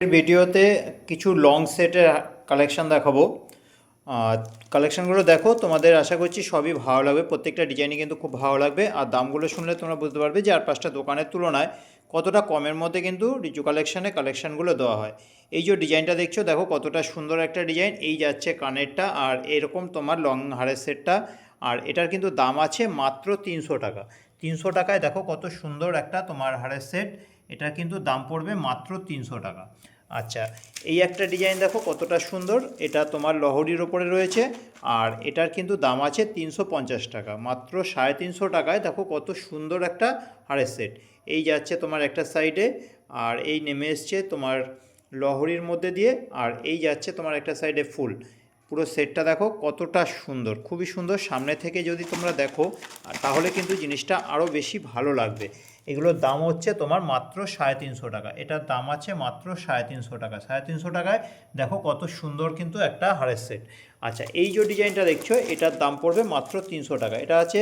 ভিডিওতে কিছু লং সেটের কালেকশন দেখাবো। কালেকশনগুলো দেখো, তোমাদের আশা করছি সবই ভালো লাগবে। প্রত্যেকটা ডিজাইনই কিন্তু খুব ভালো লাগবে, আর দামগুলো শুনলে তোমরা বুঝতে পারবে যে আর পাঁচটা দোকানের তুলনায় কতটা কমের মধ্যে কিন্তু রিজু কালেকশানগুলো দেওয়া হয়। এই যে ডিজাইনটা দেখছো, দেখো কতটা সুন্দর একটা ডিজাইন। এই যাচ্ছে কানেরটা, আর এরকম তোমার লং হারের সেটটা, আর এটার কিন্তু দাম আছে মাত্র 300 টাকা। 300 টাকায় দেখো কত সুন্দর একটা তোমার হারের সেট। এটা কিন্তু দাম পড়বে মাত্র 300 টাকা। আচ্ছা, এই একটা ডিজাইন দেখো কতটা সুন্দর। এটা তোমার লহরির ওপরে রয়েছে, আর এটার কিন্তু দাম আছে 350 টাকা। মাত্র 350 টাকায় দেখো কত সুন্দর একটা হারের সেট। এই যাচ্ছে তোমার একটা সাইডে, আর এই নেমে এসছে তোমার লহরির মধ্যে দিয়ে, আর এই যাচ্ছে তোমার একটা সাইডে ফুল। পুরো সেটটা দেখো কতটা সুন্দর, খুবই সুন্দর। সামনে থেকে যদি তোমরা দেখো তাহলে কিন্তু জিনিসটা আরও বেশি ভালো লাগবে। এগুলোর দাম হচ্ছে তোমার মাত্র 350 টাকা। এটার দাম আছে মাত্র 350 টাকা। 350 টাকায় দেখো কত সুন্দর কিন্তু একটা হারের সেট। আচ্ছা, এই যে ডিজাইনটা দেখছো, এটার দাম পড়বে মাত্র 300 টাকা। এটা আছে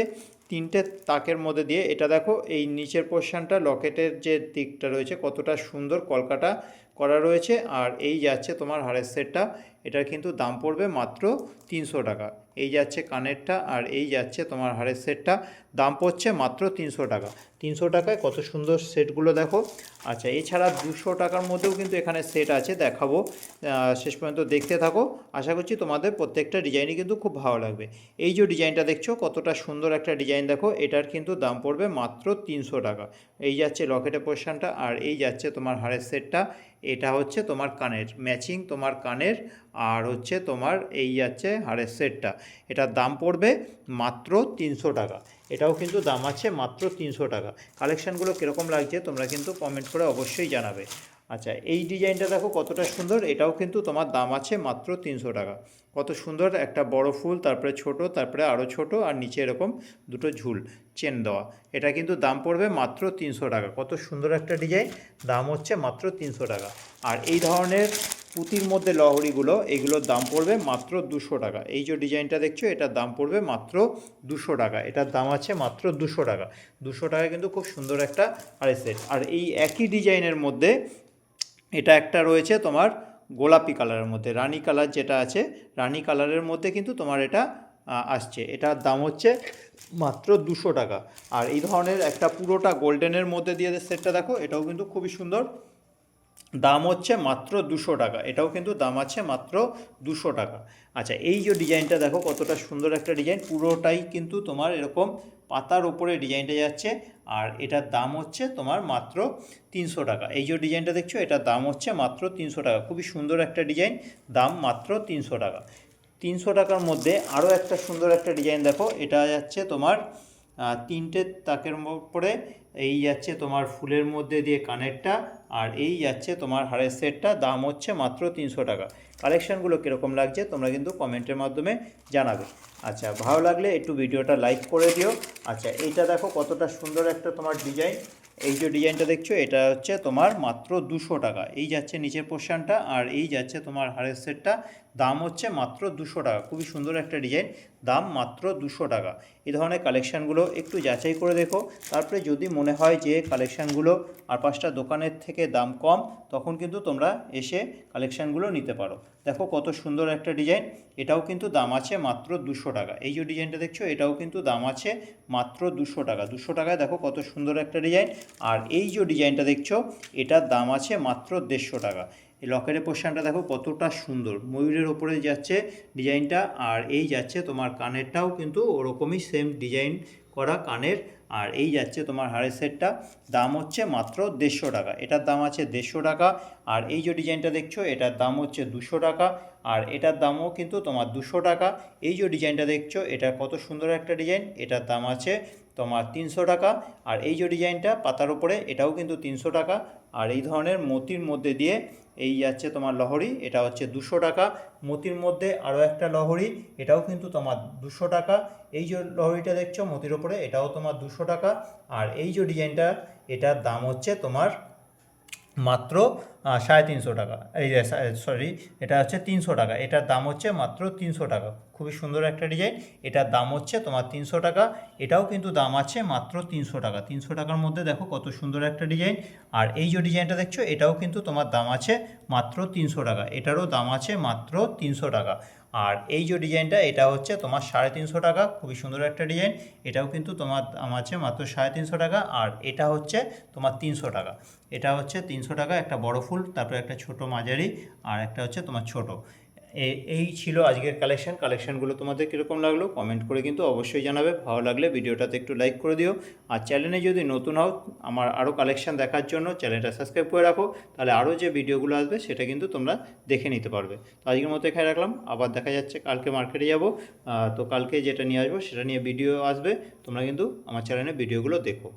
তিনটে তাকের মধ্যে দিয়ে। এটা দেখো এই নিচের পোর্শনটা, লকেটের যে দিকটা রয়েছে কতটা সুন্দর কলকাটা করা রয়েছে, আর এই যাচ্ছে তোমার হারের সেটটা। এটার কিন্তু দাম পড়বে মাত্র 300 টাকা। এই যাচ্ছে কানেরটা, আর এই যাচ্ছে তোমার হারের সেটটা। দাম পড়ছে মাত্র 300 টাকা। 300 টাকায় কত সুন্দর সেটগুলো দেখো। আচ্ছা, এছাড়া 200 টাকার মধ্যেও কিন্তু এখানে সেট আছে, দেখাবো। শেষ পর্যন্ত দেখতে থাকো। আশা করছি তোমাদের প্রত্যেকটা ডিজাইনই কিন্তু খুব ভালো লাগবে। এই যে ডিজাইনটা দেখছো কতটা সুন্দর একটা ডিজাইন দেখো। এটার কিন্তু দাম পড়বে মাত্র 300 টাকা। এই যাচ্ছে লকেটের পোর্শনটা, আর এই যাচ্ছে তোমার হারের সেটটা। এটা হচ্ছে তোমার কানের ম্যাচিং, তোমার কানের, আর হচ্ছে তোমার এই যাচ্ছে হারের সেটটা। এটার দাম পড়বে মাত্র 300 টাকা। এটাও কিন্তু দাম আছে মাত্র 300 টাকা। কালেকশানগুলো কীরকম লাগছে তোমরা কিন্তু কমেন্ট করে অবশ্যই জানাবে। আচ্ছা, এই ডিজাইনটা দেখো কতটা সুন্দর। এটাও কিন্তু তোমার দাম আছে মাত্র 300 টাকা। কত সুন্দর একটা বড় ফুল, তারপরে ছোট, তারপরে আরও ছোট, আর নিচে এরকম দুটো ঝুল চেন দেওয়া। এটা কিন্তু দাম পড়বে মাত্র 300 টাকা। কত সুন্দর একটা ডিজাইন, দাম হচ্ছে মাত্র 300 টাকা। আর এই ধরনের পুঁতির মধ্যে লহরিগুলো, এগুলোর দাম পড়বে মাত্র 200 টাকা। এই যে ডিজাইনটা দেখছো, এটার দাম পড়বে মাত্র 200 টাকা। এটার দাম আছে মাত্র 200 টাকা। 200 টাকায় কিন্তু খুব সুন্দর একটা হারের সেট। আর এই একই ডিজাইনের মধ্যে এটা একটা রয়েছে তোমার গোলাপি কালারের মধ্যে, রানী কালার যেটা আছে, রানী কালারের মধ্যে কিন্তু তোমার এটা আসছে। এটার দাম হচ্ছে মাত্র 200 টাকা। আর এই ধরনের একটা পুরোটা গোল্ডেনের মধ্যে দিয়ে সেটটা দেখো, এটাও কিন্তু খুবই সুন্দর। দাম হচ্ছে মাত্র 200 টাকা। এটাও কিন্তু দাম আছে মাত্র 200 টাকা। আচ্ছা, এই যে ডিজাইনটা দেখো কতটা সুন্দর একটা ডিজাইন। পুরোটাই কিন্তু তোমার এরকম পাতার উপরে ডিজাইনটা যাচ্ছে, আর এটার দাম হচ্ছে তোমার মাত্র 300 টাকা। এই যে ডিজাইনটা দেখছো, এটার দাম হচ্ছে মাত্র 300 টাকা। খুবই সুন্দর একটা ডিজাইন, দাম মাত্র 300 টাকা। 300 টাকার মধ্যে আরও একটা সুন্দর একটা ডিজাইন দেখো। এটা যাচ্ছে তোমার তিনটে তাকের উপরে, এই যাচ্ছে তোমার ফুলের মধ্যে দিয়ে কানেরটা, আর এই যাচ্ছে তোমার হারের সেটটা। দাম হচ্ছে মাত্র 300 টাকা। কালেকশানগুলো কীরকম লাগছে তোমরা কিন্তু কমেন্টের মাধ্যমে জানাবে। আচ্ছা, ভালো লাগলে একটু ভিডিওটা লাইক করে দিও। আচ্ছা, এইটা দেখো কতটা সুন্দর একটা তোমার ডিজাইন। এই যে ডিজাইনটা দেখছো, এটা হচ্ছে তোমার মাত্র 200 টাকা। এই যাচ্ছে নিচের পোর্শনটা, আর এই যাচ্ছে তোমার হারের সেটটা। দাম হচ্ছে মাত্র 200 টাকা। খুবই সুন্দর একটা ডিজাইন, দাম মাত্র 200 টাকা। এই ধরনের কালেকশানগুলো একটু যাচাই করে দেখো। তারপরে যদি মনে হয় যে কালেকশানগুলো আর পাঁচটা দোকানের থেকে দাম কম, তখন কিন্তু তোমরা এসে কালেকশানগুলো নিতে পারো। দেখো কত সুন্দর একটা ডিজাইন। এটাও কিন্তু দাম আছে মাত্র 200 টাকা। এই যে ডিজাইনটা দেখছো, এটাও কিন্তু দাম আছে মাত্র 200 টাকা। 200 টাকায় দেখো কত সুন্দর একটা ডিজাইন। আর এই যে ডিজাইনটা দেখছো, এটার দাম আছে মাত্র 150 টাকা। এই লকেটের পোর্শনটা দেখো কতটা সুন্দর, ময়ূরের ওপরে যাচ্ছে ডিজাইনটা, আর এই যাচ্ছে তোমার কানেরটাও কিন্তু ওরকমই সেম ডিজাইন করা কানের, আর এই যাচ্ছে তোমার হারের সেটটা। দাম হচ্ছে মাত্র 150 টাকা। এটার দাম আছে 150 টাকা। আর এই যে ডিজাইনটা দেখছো, এটার দাম হচ্ছে 200 টাকা, আর এটার দামও কিন্তু তোমার 200 টাকা। এই যে ডিজাইনটা দেখছো, এটা কত সুন্দর একটা ডিজাইন। এটার দাম আছে তোমার 300 টাকা। আর এই যে ডিজাইনটা পাতার উপরে, এটাও কিন্তু 300 টাকা। আর এই ধরনের মতির মধ্যে দিয়ে এই যাচ্ছে তোমার লহরি, এটা হচ্ছে 200 টাকা। মতির মধ্যে আরও একটা লহরি, এটাও কিন্তু তোমার 200 টাকা। এই যে লহরিটা দেখছো মতির ওপরে, এটাও তোমার 200 টাকা। আর এই যে ডিজাইনটা, এটার দাম হচ্ছে তোমার মাত্র 350 টাকা, এই সরি, এটা হচ্ছে 300 টাকা, এটার দাম হচ্ছে মাত্র 300 টাকা। খুবই সুন্দর একটা ডিজাইন, এটার দাম হচ্ছে তোমার 300 টাকা। এটাও কিন্তু দাম আছে মাত্র 300 টাকা। 300 টাকার মধ্যে দেখো কত সুন্দর একটা ডিজাইন। আর এই যে ডিজাইনটা দেখছো এটাও কিন্তু তোমার দাম আছে মাত্র 300 টাকা, এটারও দাম আছে মাত্র 300 টাকা। আর এই যে ডিজাইনটা এটা হচ্ছে তোমার 350 টাকা, খুবই সুন্দর একটা ডিজাইন, এটাও কিন্তু তোমার দাম আছে মাত্র 350 টাকা। আর এটা হচ্ছে তোমার 300 টাকা, এটা হচ্ছে 300 টাকা, একটা বড় ফুল, তারপরে একটা ছোট মাঝারি, আর একটা হচ্ছে তোমার ছোট। এই ছিল আজকের কালেকশনগুলো তোমাদের কীরকম লাগলো কমেন্ট করে কিন্তু অবশ্যই জানাবে। ভালো লাগলে ভিডিওটাতে একটু লাইক করে দিও। আর চ্যানেলে যদি নতুন হও আমার আরও কালেকশন দেখার জন্য চ্যানেলটা সাবস্ক্রাইব করে রাখো, তাহলে আরও যে ভিডিওগুলো আসবে সেটা কিন্তু তোমরা দেখে নিতে পারবে। তো আজকের মতো এখানে রাখলাম, আবার দেখা যাচ্ছে কালকে মার্কেটে যাব। তো কালকে যেটা নিয়ে আসবো সেটা নিয়ে ভিডিও আসবে, তোমরা কিন্তু আমার চ্যানেলে ভিডিওগুলো দেখো।